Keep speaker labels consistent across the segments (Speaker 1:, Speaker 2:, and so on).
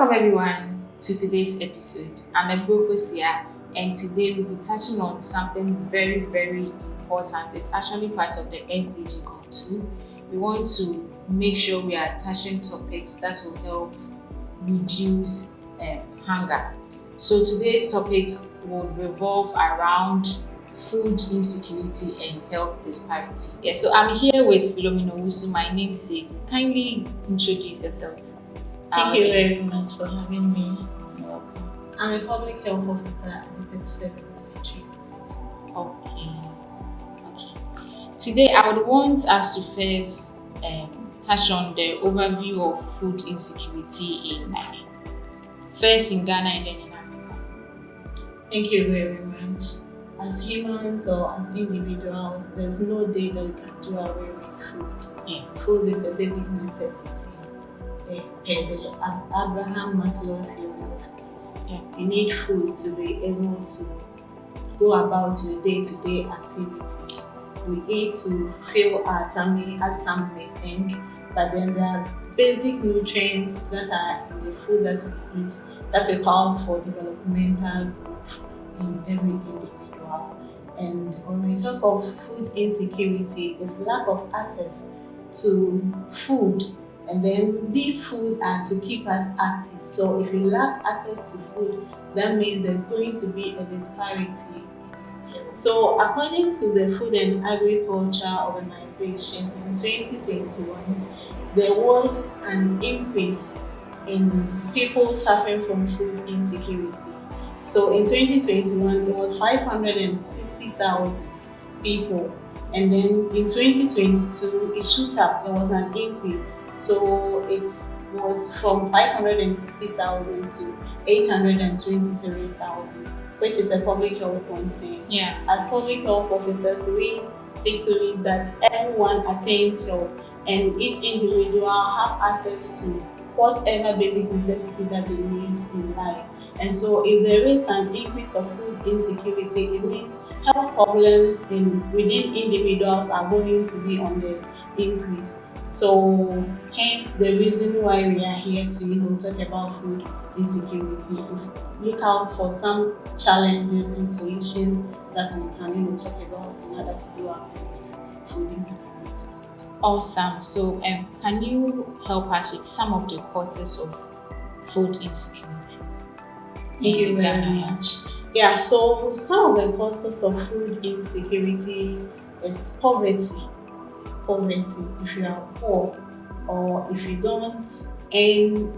Speaker 1: Welcome everyone to today's episode. I'm Ebrokosia, and today we'll be touching on something very, very important. It's actually part of the SDG goal too. We want to make sure we are touching topics that will help reduce hunger. So today's topic will revolve around food insecurity and health disparity. Yes, so I'm here with Philomena Wusu, my namesake. Kindly introduce yourself.
Speaker 2: Thank you very much for having me. I'm a public health officer at the 37 Military Institute.
Speaker 1: Okay. Today, I would want us to first touch on the overview of food insecurity in Nigeria. First in Ghana and then in Africa.
Speaker 2: Thank you very much. As humans or as individuals, there's no day that we can do away with food.
Speaker 1: Yes.
Speaker 2: Food is a basic necessity. Per the Abraham Maslow theory of needs.
Speaker 1: Yeah.
Speaker 2: You need food to be able to go about your day-to-day activities. We eat to fill our tummy, as some may think, but then there are basic nutrients that are in the food that we eat that requires for developmental growth in every individual. And when we talk of food insecurity, it's lack of access to food. And then these food are to keep us active. So if you lack access to food, that means there's going to be a disparity. So according to the Food and Agriculture Organization in 2021, there was an increase in people suffering from food insecurity. So in 2021, it was 560,000 people. And then in 2022, it shoot up. There was an increase. So it was from 560,000 to 823,000, which is a public health concern.
Speaker 1: Yeah.
Speaker 2: As public health officers, we seek to read that everyone attains health and each individual have access to whatever basic necessity that they need in life. And so if there is an increase of food insecurity, it means health problems within individuals are going to be on the increase. So hence the reason why we are here to talk about food insecurity, look out for some challenges and solutions that we can talk about in order to do away with food insecurity.
Speaker 1: Awesome. So can you help us with some of the causes of food insecurity?
Speaker 2: Thank you very much. Yeah, so some of the causes of food insecurity is poverty. Poverty, if you are poor or if you don't earn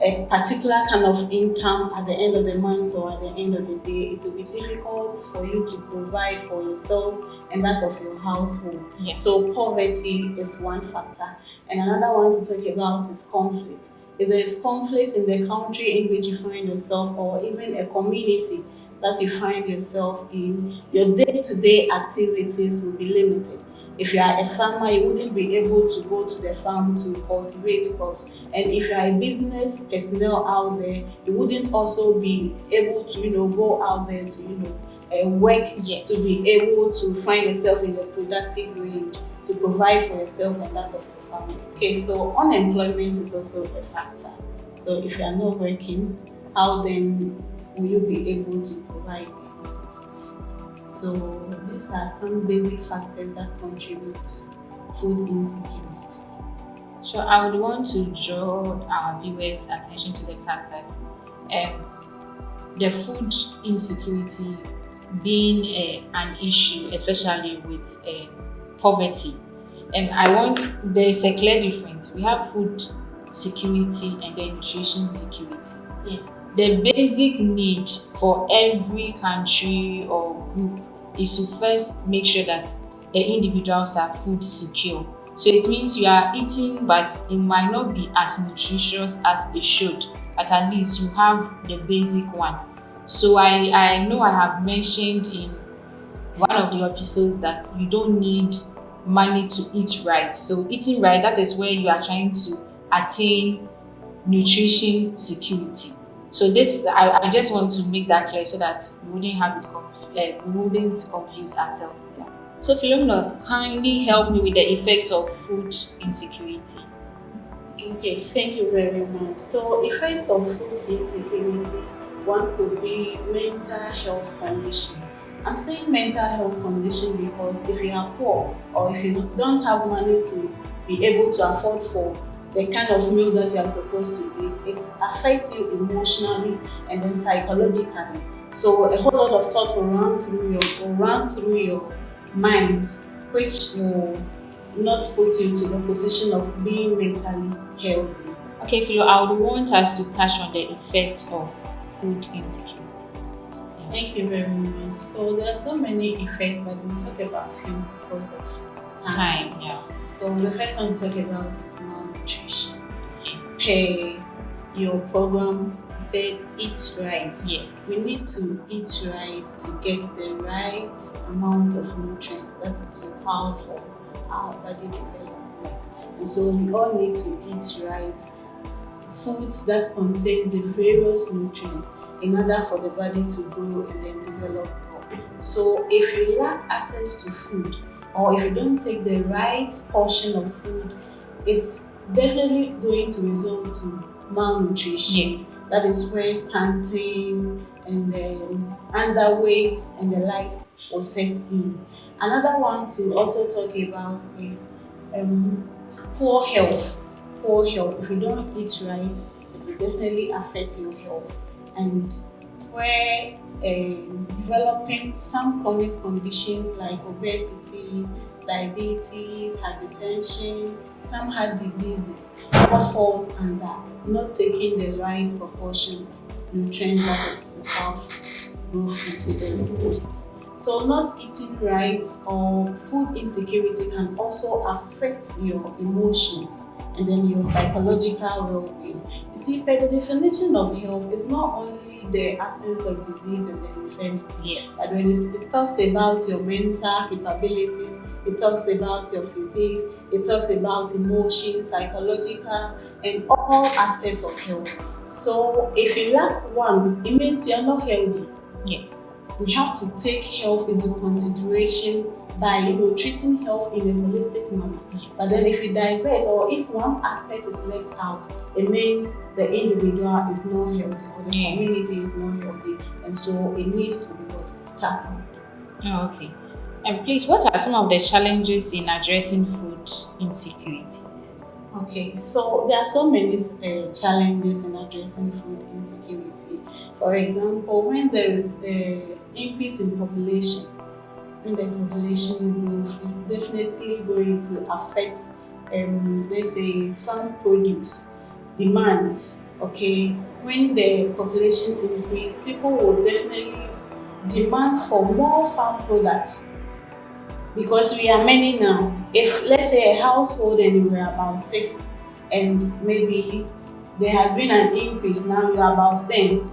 Speaker 2: a particular kind of income at the end of the month or at the end of the day, it will be difficult for you to provide for yourself and that of your household.
Speaker 1: Yeah.
Speaker 2: So poverty is one factor. And another one to talk about is conflict. If there is conflict in the country in which you find yourself or even a community that you find yourself in, your day-to-day activities will be limited. If you are a farmer, you wouldn't be able to go to the farm to cultivate crops. And if you are a business personnel out there, you wouldn't also be able to, go out there to, work
Speaker 1: Yes.
Speaker 2: to be able to find yourself in a productive range to provide for yourself and that of your family. Okay, so unemployment is also a factor. So if you are not working, how then will you be able to provide these needs? So these are some basic factors that contribute to food insecurity.
Speaker 1: So I would want to draw our viewers' attention to the fact that the food insecurity being an issue, especially with poverty. There's a clear difference. We have food security and then nutrition security.
Speaker 2: Yeah.
Speaker 1: The basic need for every country or group is to first make sure that the individuals are food secure. So it means you are eating, but it might not be as nutritious as it should, but at least you have the basic one. So I know I have mentioned in one of the episodes that you don't need money to eat right. So eating right, that is where you are trying to attain nutrition security. So I just want to make that clear so that we wouldn't confuse ourselves. Yeah. So, Philomena, kindly help me with the effects of food insecurity.
Speaker 2: Okay, Okay, thank you very much. So, effects of food insecurity, one could be mental health condition. I'm saying mental health condition because if you are poor or if you don't have money to be able to afford for the kind of meal that you are supposed to eat, it affects you emotionally and then psychologically. So a whole lot of thoughts will run through your mind, which will not put you to the position of being mentally healthy.
Speaker 1: Okay, Philo, I would want us to touch on the effect of food insecurity. Yeah.
Speaker 2: Thank you very much. So there are so many effects, but we'll talk about a few because of time.
Speaker 1: Time, yeah.
Speaker 2: So the first one to talk about is malnutrition.
Speaker 1: Okay.
Speaker 2: Hey, your program said eat right.
Speaker 1: Yes.
Speaker 2: We need to eat right to get the right amount of nutrients that is required for our body development. And so we all need to eat right foods that contain the various nutrients in order for the body to grow and then develop well. So if you lack access to food or if you don't take the right portion of food, it's definitely going to result to malnutrition.
Speaker 1: Yes.
Speaker 2: That is where stunting and then underweight and the likes will set in. Another one to also talk about is poor health. Poor health. If you don't eat right, it will definitely affect your health. And where developing some chronic conditions like obesity, diabetes, hypertension, some heart diseases, all falls under not taking the right proportion of nutrients that is required growth and development. So not eating right or food insecurity can also affect your emotions and then your psychological well-being. You see, per the definition of health is not only the absence of disease and then infirmity,
Speaker 1: Yes.
Speaker 2: but when it talks about your mental capabilities, it talks about your physics, it talks about emotions, psychological, and all aspects of health. So if you lack one, it means you are not healthy.
Speaker 1: Yes.
Speaker 2: We have to take health into consideration by treating health in a holistic manner.
Speaker 1: Yes.
Speaker 2: But then if you divert or if one aspect is left out, it means the individual is not healthy or the
Speaker 1: Yes.
Speaker 2: community is not healthy, and so it needs to be tackled.
Speaker 1: Oh, okay. And please, what are some of the challenges in addressing food insecurities?
Speaker 2: Okay, so there are so many challenges in addressing food insecurity. For example, when there is an increase in population, when there's population growth, it's definitely going to affect, let's say, farm produce demands. Okay, when the population increase, people will definitely demand for more farm products because we are many now. If let's say a household and we're about 6 and maybe there has been an increase, now you're about 10.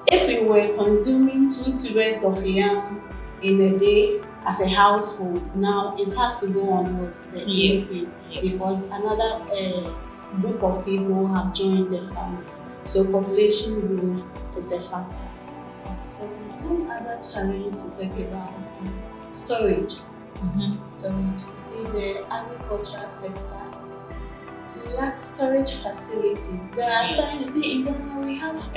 Speaker 2: If we were consuming 2 tubers of yam in a day as a household, now it has to go on with the increase because another group of people have joined the family. So population growth is a factor. So some other challenge to talk about is storage. Storage. You see, the agricultural sector lacks storage facilities. There are times, you see, in Ghana we have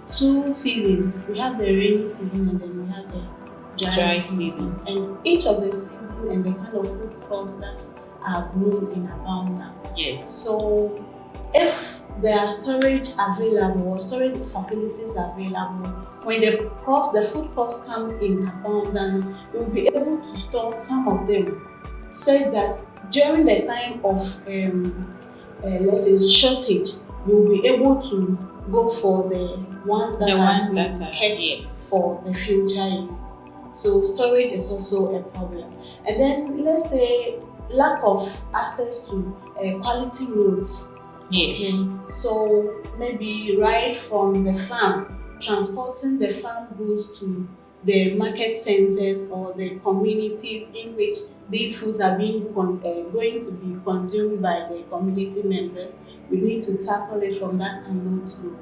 Speaker 2: 2 seasons. We have the rainy season and then we have the dry season. And each of the season and the kind of food crops that are grown in abundance.
Speaker 1: Yes.
Speaker 2: So if there are storage available or storage facilities available, when the food crops come in abundance, we will be able to store some of them such that during the time of let's say shortage, we will be able to go for the ones that have been kept for the future use. So storage is also a problem. And then let's say lack of access to quality roads.
Speaker 1: Yes.
Speaker 2: So maybe right from the farm, transporting the farm goods to the market centers or the communities in which these foods are being going to be consumed by the community members. We need to tackle it from that angle too.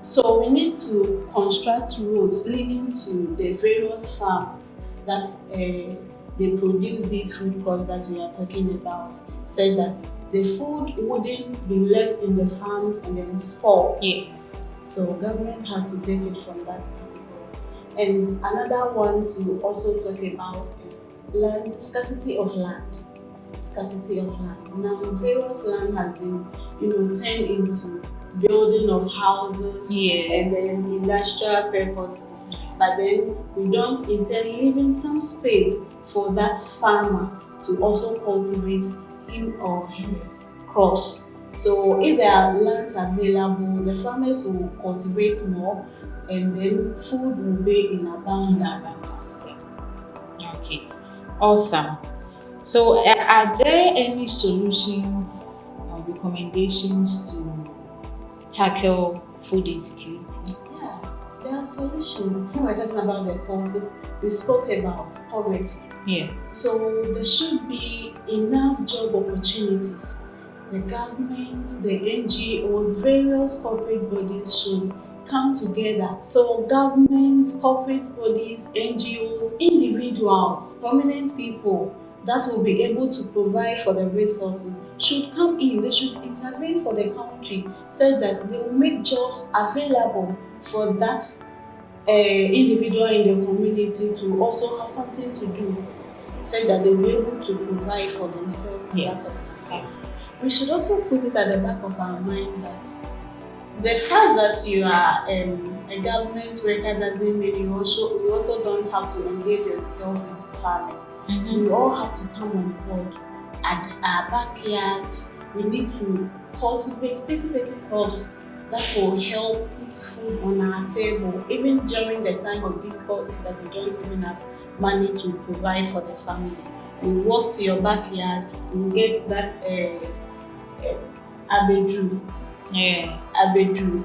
Speaker 2: So we need to construct roads leading to the various farms that they produce these food crops that we are talking about, so that the food wouldn't be left in the farms and then spoil.
Speaker 1: Yes.
Speaker 2: So government has to take it from that angle. And another one to also talk about is land, scarcity of land. Scarcity of land. Now, various land has been, turned into building of houses and then industrial purposes. But then we don't intend leaving some space for that farmer to also cultivate him or her crops. So if there are lands available, the farmers will cultivate more and then food will be in abundance.
Speaker 1: Okay, awesome. So are there any solutions or recommendations to tackle food insecurity?
Speaker 2: Yeah, there are solutions. When we're talking about the causes, we spoke about poverty.
Speaker 1: Yes.
Speaker 2: So there should be enough job opportunities. The government, the NGOs, various corporate bodies should come together. So government, corporate bodies, NGOs, individuals, prominent people that will be able to provide for the resources should come in. They should intervene for the country so that they will make jobs available for that individual in the community to also have something to do, so that they'll be able to provide for themselves.
Speaker 1: Yes.
Speaker 2: We should also put it at the back of our mind that the fact that you are a government worker doesn't mean you also don't have to engage yourself into farming. We all have to come on board. At our backyards, we need to cultivate petty crops that will help put food on our table, even during the time of difficulty that we don't even have money to provide for the family. You walk to your backyard, you get that abedu,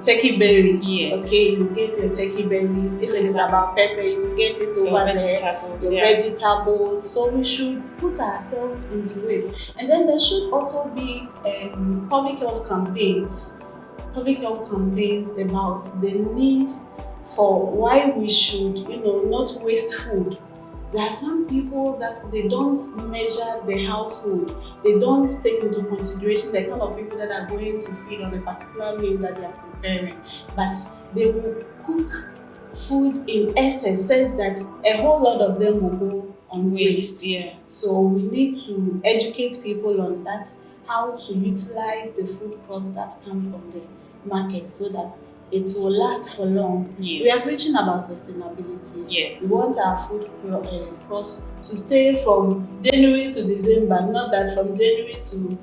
Speaker 2: turkey berries.
Speaker 1: Yes.
Speaker 2: Okay, you get your turkey berries. If it is about pepper, you get it over there. Your vegetables. So we should put ourselves into it. And then there should also be public health campaigns. Public health campaigns about the needs for why we should, not waste food. There are some people that they don't measure the household. They don't take into consideration the kind of people that are going to feed on a particular meal that they are preparing. But they will cook food in excess, so that a whole lot of them will go on waste.
Speaker 1: Yeah.
Speaker 2: So we need to educate people on that, how to utilize the food crops that come from the market so that it will last for long.
Speaker 1: Yes.
Speaker 2: We are preaching about sustainability.
Speaker 1: Yes.
Speaker 2: We want our food crops to stay from January to December, not that from January to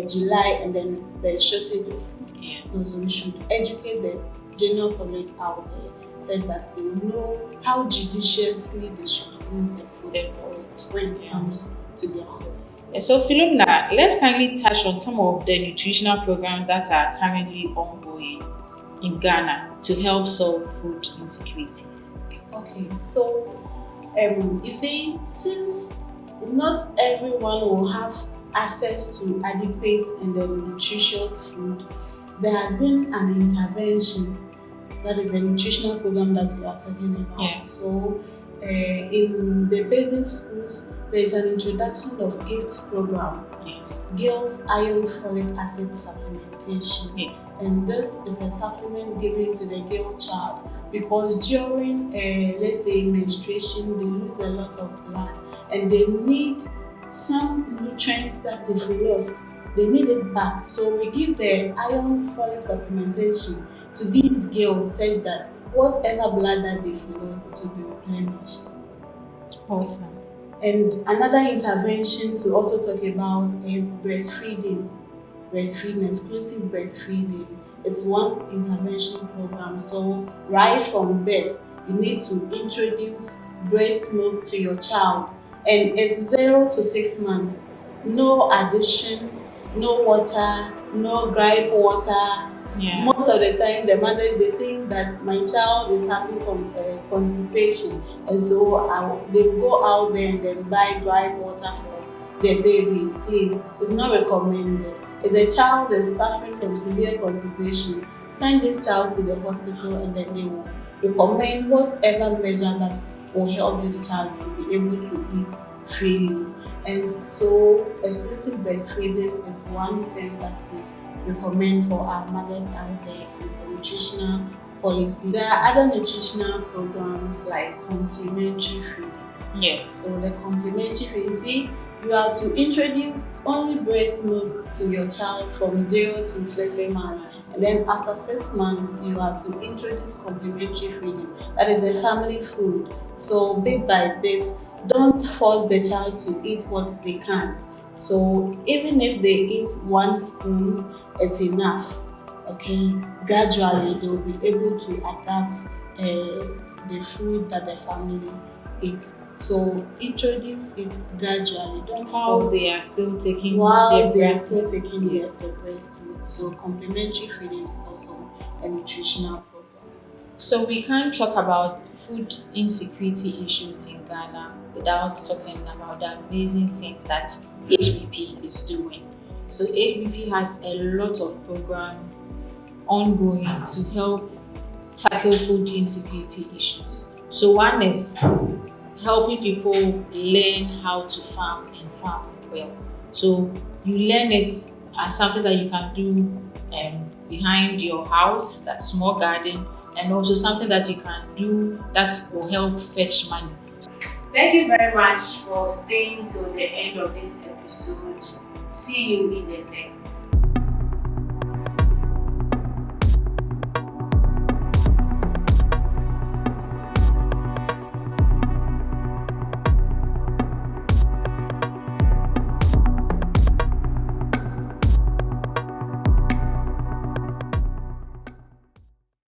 Speaker 2: July and then the shortage of food.
Speaker 1: Yeah.
Speaker 2: So we should educate the general public out there so that they know how judiciously they should use the food when it comes to their home.
Speaker 1: So Philomena, let's kindly touch on some of the nutritional programs that are currently ongoing in Ghana to help solve food insecurities.
Speaker 2: Okay, so you see, since not everyone will have access to adequate and nutritious food, there has been an intervention, that is the nutritional program that we are talking about.
Speaker 1: Yeah.
Speaker 2: So in the basic schools, there is an introduction of GIFT program.
Speaker 1: Yes.
Speaker 2: Girls Iron Folic Acid Supplementation.
Speaker 1: Yes.
Speaker 2: And this is a supplement given to the girl child because during, let's say, menstruation, they lose a lot of blood and they need some nutrients that they've lost. They need it back. So we give the iron folic supplementation to these girls so that whatever blood that they've lost, it will be replenished.
Speaker 1: Awesome.
Speaker 2: And another intervention to also talk about is breastfeeding. Exclusive breastfeeding. It's one intervention program. So right from birth, you need to introduce breast milk to your child. And it's 0 to 6 months. No addition, no water, no gripe water.
Speaker 1: Yeah.
Speaker 2: Most of the time, the mothers, they think that my child is having constipation, and so they go out there and then buy dry water for their babies. Please, it's not recommended. If the child is suffering from severe constipation, send this child to the hospital and then they will recommend whatever measure that will help this child to be able to eat freely. And so exclusive breastfeeding is one thing that we recommend for our mothers out there. It's a nutritional policy. There are other nutritional programs like complementary feeding.
Speaker 1: Yes.
Speaker 2: So the complementary feeding, see, you are to introduce only breast milk to your child from 0 to 6 months. And then after 6 months, you are to introduce complementary feeding. That is the family food. So bit by bit, don't force the child to eat what they can't. So even if they eat 1 spoon, it's enough. Okay, gradually they'll be able to adapt the food that the family eats. So introduce it gradually. Don't
Speaker 1: Whilst they are still taking
Speaker 2: whilst
Speaker 1: their
Speaker 2: they are
Speaker 1: breast
Speaker 2: still
Speaker 1: milk.
Speaker 2: taking
Speaker 1: Yes.
Speaker 2: the breast milk. So complementary feeding is also a nutritional program.
Speaker 1: So we can't talk about food insecurity issues in Ghana without talking about the amazing things that HBP is doing. So HBP has a lot of program ongoing to help tackle food insecurity issues. So one is helping people learn how to farm and farm well. So you learn it as something that you can do behind your house, that small garden, and also something that you can do that will help fetch money. Thank you very much for staying till the end of this episode. See you in the next.